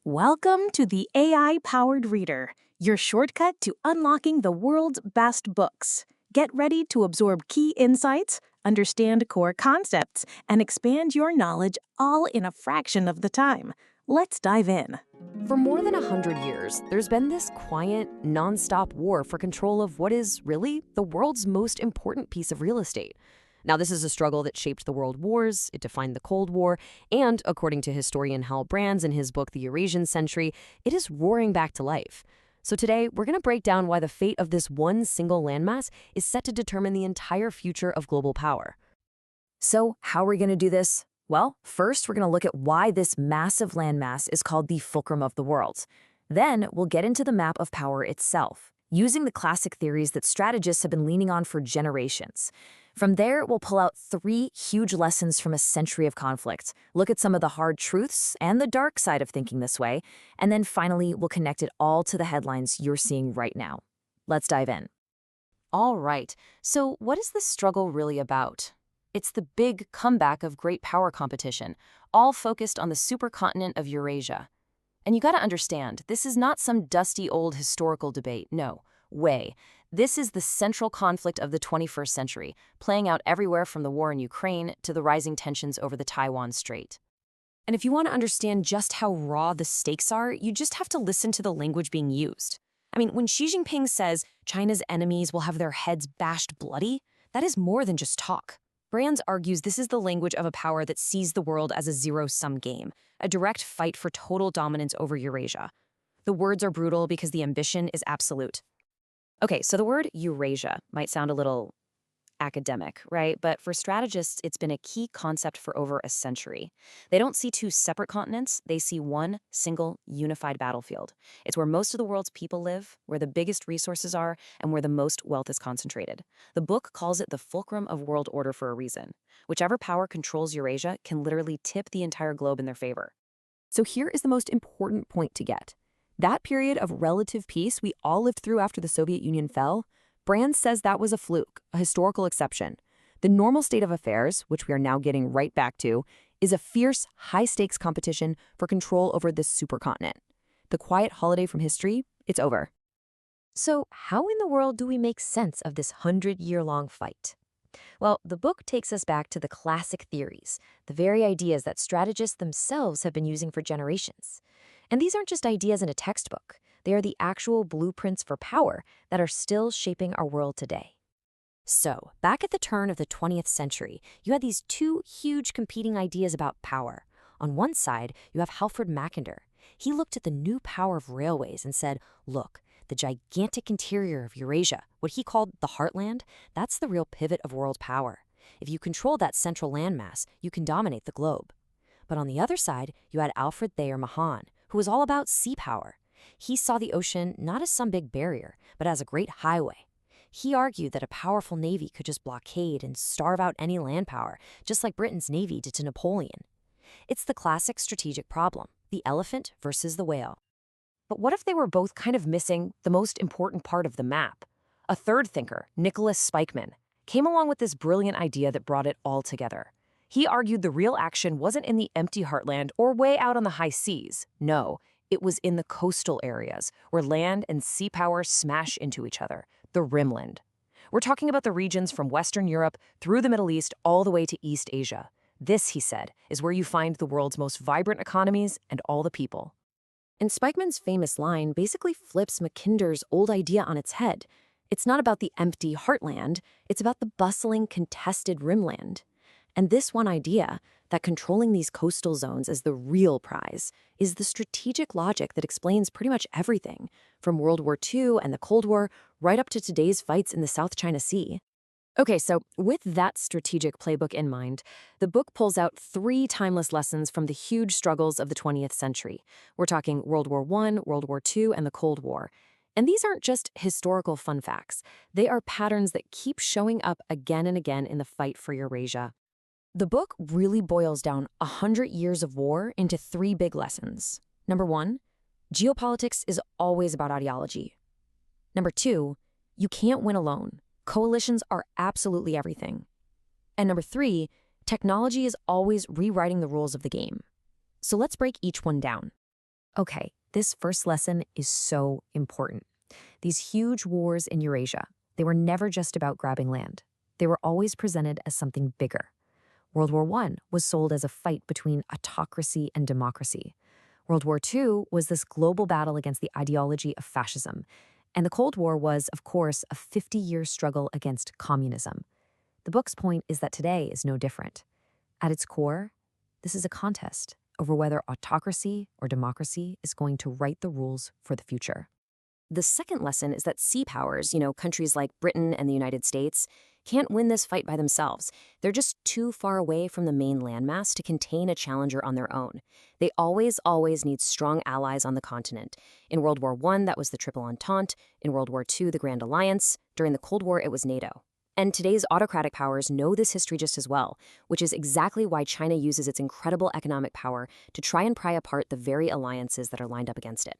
Welcome to the AI-powered reader, your shortcut to unlocking the world's best books. Get ready to absorb key insights, understand core concepts, and expand your knowledge all in a fraction of the time. Let's dive in. For more than 100 years, there's been this quiet, nonstop war for control of what is really the world's most important piece of real estate. Now, this is a struggle that shaped the world wars, it defined the Cold War, and according to historian Hal Brands in his book The Eurasian Century, it is roaring back to life. So today, we're going to break down why the fate of this one single landmass is set to determine the entire future of global power. So, how are we going to do this? Well, first, we're going to look at why this massive landmass is called the fulcrum of the world. Then, we'll get into the map of power itself, using the classic theories that strategists have been leaning on for generations. From there, we'll pull out 3 huge lessons from a century of conflict, look at some of the hard truths and the dark side of thinking this way, and then finally, we'll connect it all to the headlines you're seeing right now. Let's dive in. All right, so what is this struggle really about? It's the big comeback of great power competition, all focused on the supercontinent of Eurasia. And you gotta understand, this is not some dusty old historical debate, no way. This is the central conflict of the 21st century, playing out everywhere from the war in Ukraine to the rising tensions over the Taiwan Strait. And if you want to understand just how raw the stakes are, you just have to listen to the language being used. I mean, when Xi Jinping says China's enemies will have their heads bashed bloody, that is more than just talk. Brands argues this is the language of a power that sees the world as a zero-sum game, a direct fight for total dominance over Eurasia. The words are brutal because the ambition is absolute. Okay, so the word Eurasia might sound a little academic, right? But for strategists, it's been a key concept for over a century. They don't see 2 separate continents, they see one single unified battlefield. It's where most of the world's people live, where the biggest resources are, and where the most wealth is concentrated. The book calls it the fulcrum of world order for a reason. Whichever power controls Eurasia can literally tip the entire globe in their favor. So here is the most important point to get. That period of relative peace we all lived through after the Soviet Union fell, Brands says that was a fluke, a historical exception. The normal state of affairs, which we are now getting right back to, is a fierce, high-stakes competition for control over this supercontinent. The quiet holiday from history, it's over. So how in the world do we make sense of this 100-year-long fight? Well, the book takes us back to the classic theories, the very ideas that strategists themselves have been using for generations. And these aren't just ideas in a textbook. They are the actual blueprints for power that are still shaping our world today. So, back at the turn of the 20th century, you had these 2 huge competing ideas about power. On one side, you have Halford Mackinder. He looked at the new power of railways and said, look, the gigantic interior of Eurasia, what he called the heartland, that's the real pivot of world power. If you control that central landmass, you can dominate the globe. But on the other side, you had Alfred Thayer Mahan, who was all about sea power. He saw the ocean not as some big barrier, but as a great highway. He argued that a powerful navy could just blockade and starve out any land power, just like Britain's navy did to Napoleon. It's the classic strategic problem, the elephant versus the whale. But what if they were both kind of missing the most important part of the map? A third thinker, Nicholas Spikeman, came along with this brilliant idea that brought it all together. He argued the real action wasn't in the empty heartland or way out on the high seas. No, it was in the coastal areas where land and sea power smash into each other, the rimland. We're talking about the regions from Western Europe through the Middle East all the way to East Asia. This, he said, is where you find the world's most vibrant economies and all the people. And Spikeman's famous line basically flips Mackinder's old idea on its head. It's not about the empty heartland, it's about the bustling, contested rimland. And this one idea, that controlling these coastal zones is the real prize, is the strategic logic that explains pretty much everything, from World War II and the Cold War right up to today's fights in the South China Sea. Okay, so with that strategic playbook in mind, the book pulls out 3 timeless lessons from the huge struggles of the 20th century. We're talking World War I, World War II, and the Cold War. And these aren't just historical fun facts. They are patterns that keep showing up again and again in the fight for Eurasia. The book really boils down 100 years of war into 3 big lessons. Number 1, geopolitics is always about ideology. Number 2, you can't win alone. Coalitions are absolutely everything. And number 3, technology is always rewriting the rules of the game. So let's break each one down. Okay, this first lesson is so important. These huge wars in Eurasia, they were never just about grabbing land. They were always presented as something bigger. World War I was sold as a fight between autocracy and democracy. World War II was this global battle against the ideology of fascism. And the Cold War was, of course, a 50-year struggle against communism. The book's point is that today is no different. At its core, this is a contest over whether autocracy or democracy is going to write the rules for the future. The second lesson is that sea powers, countries like Britain and the United States, can't win this fight by themselves. They're just too far away from the main landmass to contain a challenger on their own. They always need strong allies on the continent. In World War I, that was the Triple Entente. In World War II, the Grand Alliance. During the Cold War, it was NATO. And today's autocratic powers know this history just as well, which is exactly why China uses its incredible economic power to try and pry apart the very alliances that are lined up against it.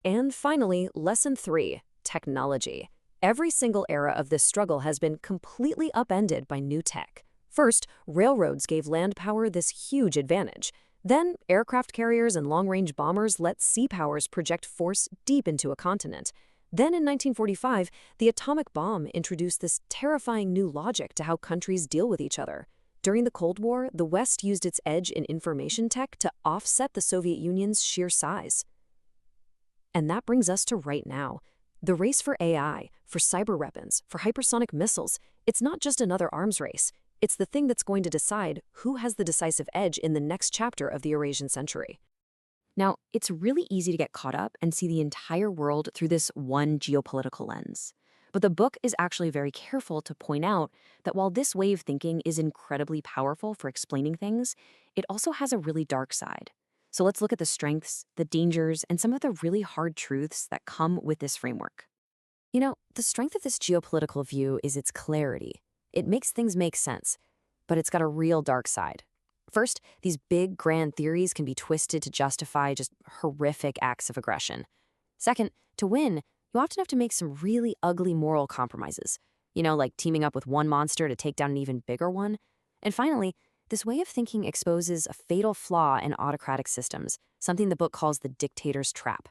And finally, lesson 3, technology. Every single era of this struggle has been completely upended by new tech. First, railroads gave land power this huge advantage. Then, aircraft carriers and long-range bombers let sea powers project force deep into a continent. Then in 1945, the atomic bomb introduced this terrifying new logic to how countries deal with each other. During the Cold War, the West used its edge in information tech to offset the Soviet Union's sheer size. And that brings us to right now. The race for AI, for cyber weapons, for hypersonic missiles, it's not just another arms race. It's the thing that's going to decide who has the decisive edge in the next chapter of the Eurasian century. Now, it's really easy to get caught up and see the entire world through this one geopolitical lens. But the book is actually very careful to point out that while this way of thinking is incredibly powerful for explaining things, it also has a really dark side. So let's look at the strengths, the dangers, and some of the really hard truths that come with this framework. The strength of this geopolitical view is its clarity. It makes things make sense, but it's got a real dark side. First, these big, grand theories can be twisted to justify just horrific acts of aggression. Second, to win, you often have to make some really ugly moral compromises, like teaming up with one monster to take down an even bigger one. And finally, this way of thinking exposes a fatal flaw in autocratic systems, something the book calls the dictator's trap.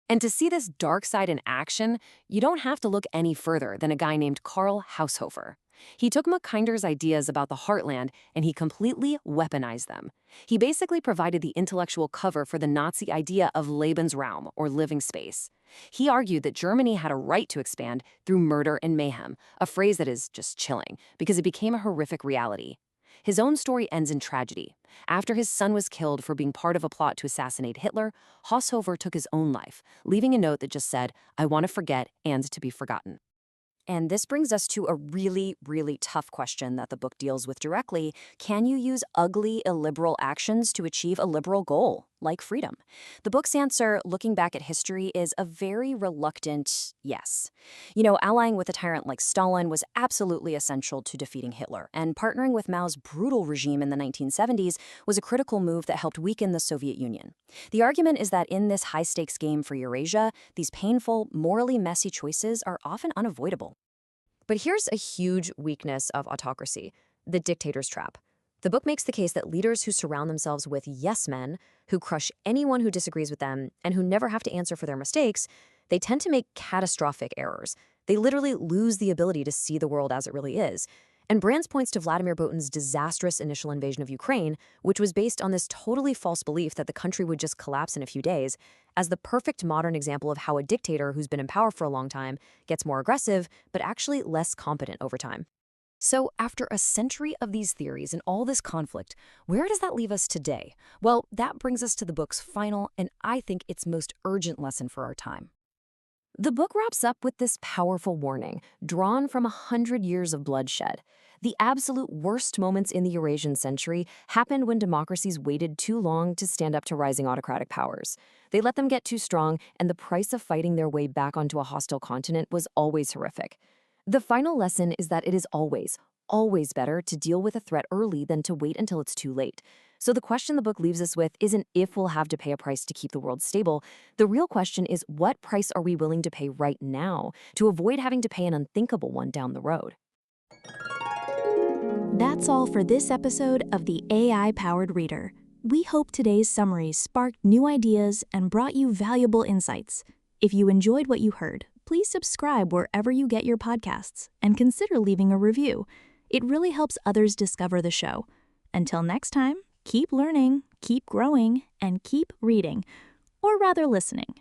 And to see this dark side in action, you don't have to look any further than a guy named Karl Haushofer. He took Mackindor's ideas about the heartland and he completely weaponized them. He basically provided the intellectual cover for the Nazi idea of Lebensraum, or living space. He argued that Germany had a right to expand through murder and mayhem, a phrase that is just chilling because it became a horrific reality. His own story ends in tragedy. After his son was killed for being part of a plot to assassinate Hitler, Haushofer took his own life, leaving a note that just said, "I want to forget and to be forgotten." And this brings us to a really, really tough question that the book deals with directly. Can you use ugly, illiberal actions to achieve a liberal goal, like freedom? The book's answer, looking back at history, is a very reluctant yes. Allying with a tyrant like Stalin was absolutely essential to defeating Hitler, and partnering with Mao's brutal regime in the 1970s was a critical move that helped weaken the Soviet Union. The argument is that in this high-stakes game for Eurasia, these painful, morally messy choices are often unavoidable. But here's a huge weakness of autocracy, the dictator's trap. The book makes the case that leaders who surround themselves with yes men, who crush anyone who disagrees with them, and who never have to answer for their mistakes, they tend to make catastrophic errors. They literally lose the ability to see the world as it really is. And Brands points to Vladimir Putin's disastrous initial invasion of Ukraine, which was based on this totally false belief that the country would just collapse in a few days, as the perfect modern example of how a dictator who's been in power for a long time gets more aggressive, but actually less competent over time. So after a century of these theories and all this conflict, where does that leave us today? Well, that brings us to the book's final, and I think its most urgent lesson for our time. The book wraps up with this powerful warning, drawn from 100 years of bloodshed. The absolute worst moments in the Eurasian century happened when democracies waited too long to stand up to rising autocratic powers. They let them get too strong, and the price of fighting their way back onto a hostile continent was always horrific. The final lesson is that it is always better to deal with a threat early than to wait until it's too late. So the question the book leaves us with isn't if we'll have to pay a price to keep the world stable. The real question is, what price are we willing to pay right now to avoid having to pay an unthinkable one down the road? That's all for this episode of the AI-Powered Reader. We hope today's summary sparked new ideas and brought you valuable insights. If you enjoyed what you heard, please subscribe wherever you get your podcasts and consider leaving a review. It really helps others discover the show. Until next time, keep learning, keep growing, and keep reading, or rather listening.